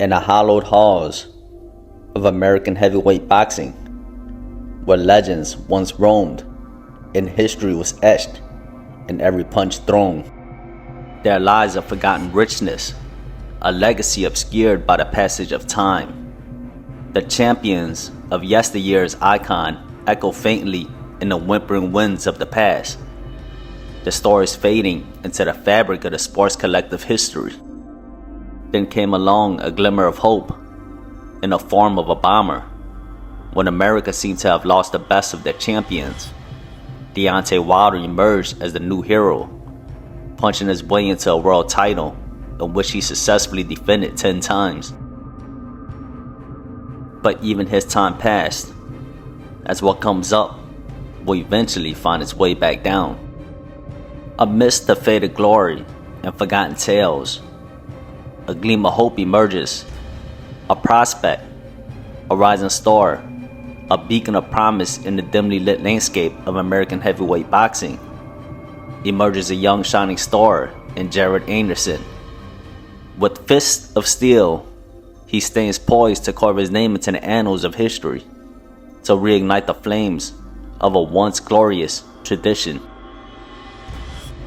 in the hallowed halls of American heavyweight boxing, where legends once roamed and history was etched in every punch thrown. Their lives of forgotten richness, a legacy obscured by the passage of time. The champions of yesteryear's icon echo faintly in the whimpering winds of the past. The stories fading into the fabric of the sport's collective history. Then came along a glimmer of hope in the form of a bomber. When America seemed to have lost the best of their champions, Deontay Wilder emerged as the new hero, punching his way into a world title in which he successfully defended 10 times. But even his time passed, as what comes up will eventually find its way back down. Amidst the faded glory and forgotten tales, a gleam of hope emerges, a prospect, a rising star, a beacon of promise in the dimly lit landscape of American heavyweight boxing. Emerges a young shining star in Jared Anderson. With fists of steel, he stands poised to carve his name into the annals of history, to reignite the flames of a once glorious tradition.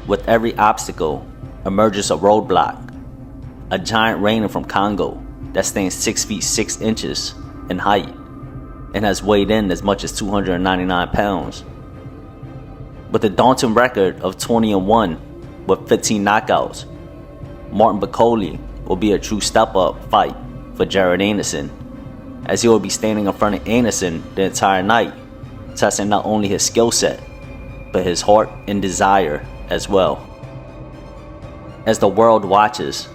With every obstacle emerges a roadblock, a giant reigning from Congo that stands 6 feet 6 inches in height and has weighed in as much as 299 pounds. With a daunting record of 20-1 with 15 knockouts, Martin Bakole will be a true step-up fight for Jared Anderson, as he will be standing in front of Anderson the entire night, testing not only his skill set, but his heart and desire as well. As the world watches,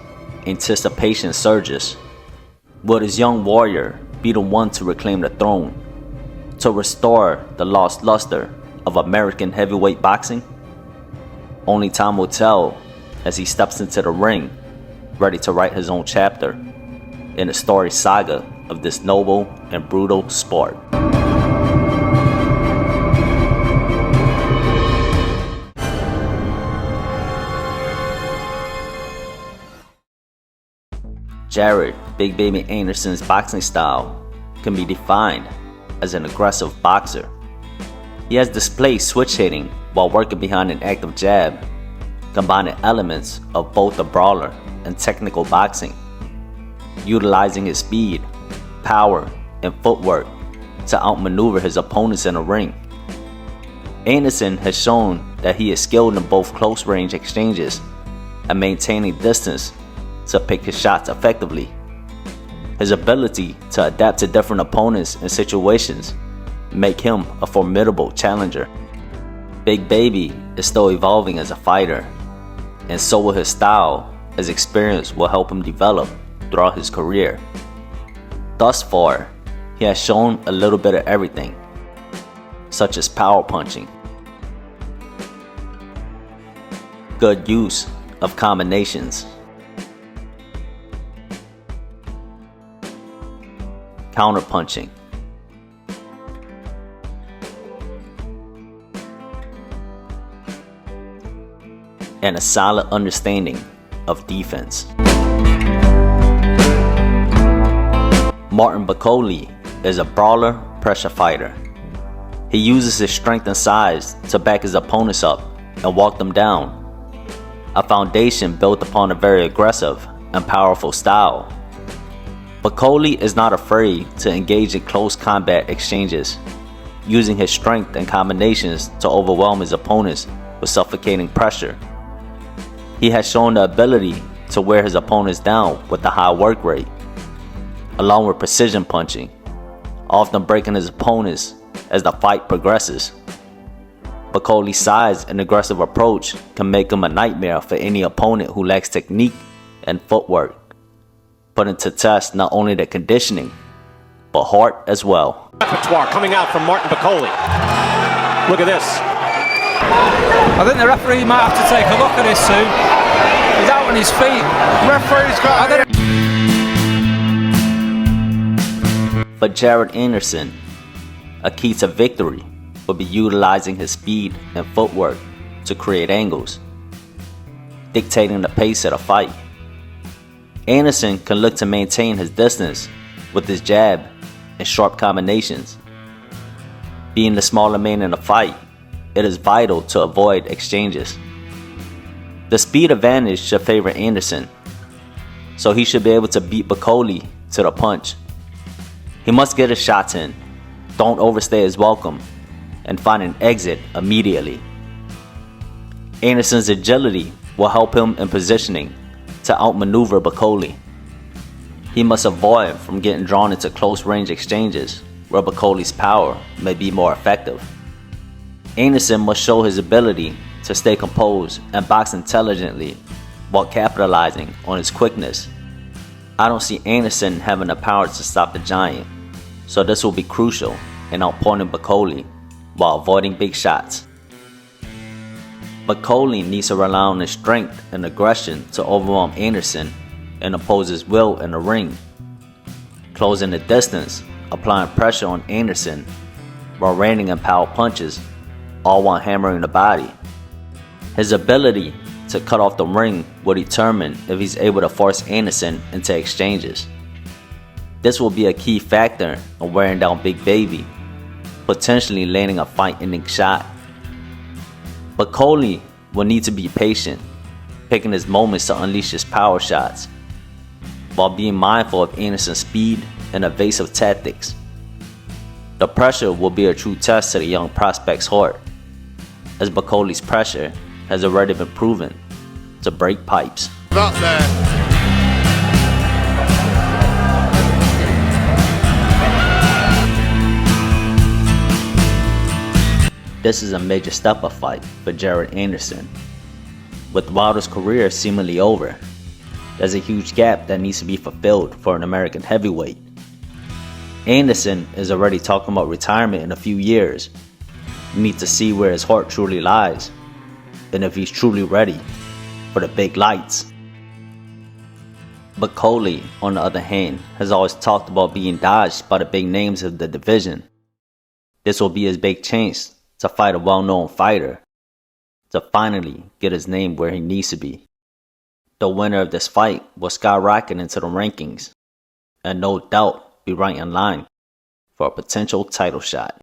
anticipation surges. Will this young warrior be the one to reclaim the throne, to restore the lost luster of American heavyweight boxing? Only time will tell as he steps into the ring, ready to write his own chapter in the storied saga of this noble and brutal sport. Jared Big Baby Anderson's boxing style can be defined as an aggressive boxer. He has displayed switch hitting while working behind an active jab, combining elements of both a brawler and technical boxing, utilizing his speed, power, and footwork to outmaneuver his opponents in the ring. Anderson has shown that he is skilled in both close-range exchanges and maintaining distance to pick his shots effectively. His ability to adapt to different opponents and situations make him a formidable challenger. Big Baby is still evolving as a fighter, and so will his style, as experience will help him develop throughout his career. Thus far, he has shown a little bit of everything, such as power punching, good use of combinations, counterpunching, and a solid understanding of defense. Martin Bakole is a brawler pressure fighter. He uses his strength and size to back his opponents up and walk them down, a foundation built upon a very aggressive and powerful style. Bakole is not afraid to engage in close combat exchanges, using his strength and combinations to overwhelm his opponents with suffocating pressure. He has shown the ability to wear his opponents down with a high work rate, along with precision punching, often breaking his opponents as the fight progresses. Bakole's size and aggressive approach can make him a nightmare for any opponent who lacks technique and footwork, putting to test not only their conditioning, but heart as well. Repertoire coming out from Martin Bakole. Look at this. I think the referee might have to take a look at this soon. He's out on his feet. Referee's got For Jared Anderson, a key to victory will be utilizing his speed and footwork to create angles, dictating the pace of the fight. Anderson can look to maintain his distance with his jab and sharp combinations. Being the smaller man in a fight, it is vital to avoid exchanges. The speed advantage should favor Anderson, so he should be able to beat Bakole to the punch. He must get his shots in, don't overstay his welcome, and find an exit immediately. Anderson's agility will help him in positioning to outmaneuver Bakole. He must avoid from getting drawn into close-range exchanges where Bakole's power may be more effective. Anderson must show his ability to stay composed and box intelligently while capitalizing on his quickness. I don't see Anderson having the power to stop the giant, so this will be crucial in outpointing Bakole while avoiding big shots. Bakole needs to rely on his strength and aggression to overwhelm Anderson and oppose his will in the ring, closing the distance, applying pressure on Anderson while raining in power punches, all while hammering the body. His ability to cut off the ring will determine if he's able to force Anderson into exchanges. This will be a key factor in wearing down Big Baby, potentially landing a fight-ending shot. Bakole will need to be patient, picking his moments to unleash his power shots, while being mindful of Anderson's speed and evasive tactics. The pressure will be a true test to the young prospect's heart, as Bakole's pressure has already been proven to break pipes. Up there. This is a major step-up fight for Jared Anderson. With Wilder's career seemingly over, there's a huge gap that needs to be fulfilled for an American heavyweight. Anderson is already talking about retirement in a few years. We need to see where his heart truly lies, and if he's truly ready for the big lights. Bakole, on the other hand, has always talked about being dodged by the big names of the division. This will be his big chance to fight a well-known fighter, to finally get his name where he needs to be. The winner of this fight will skyrocket into the rankings, and no doubt be right in line for a potential title shot.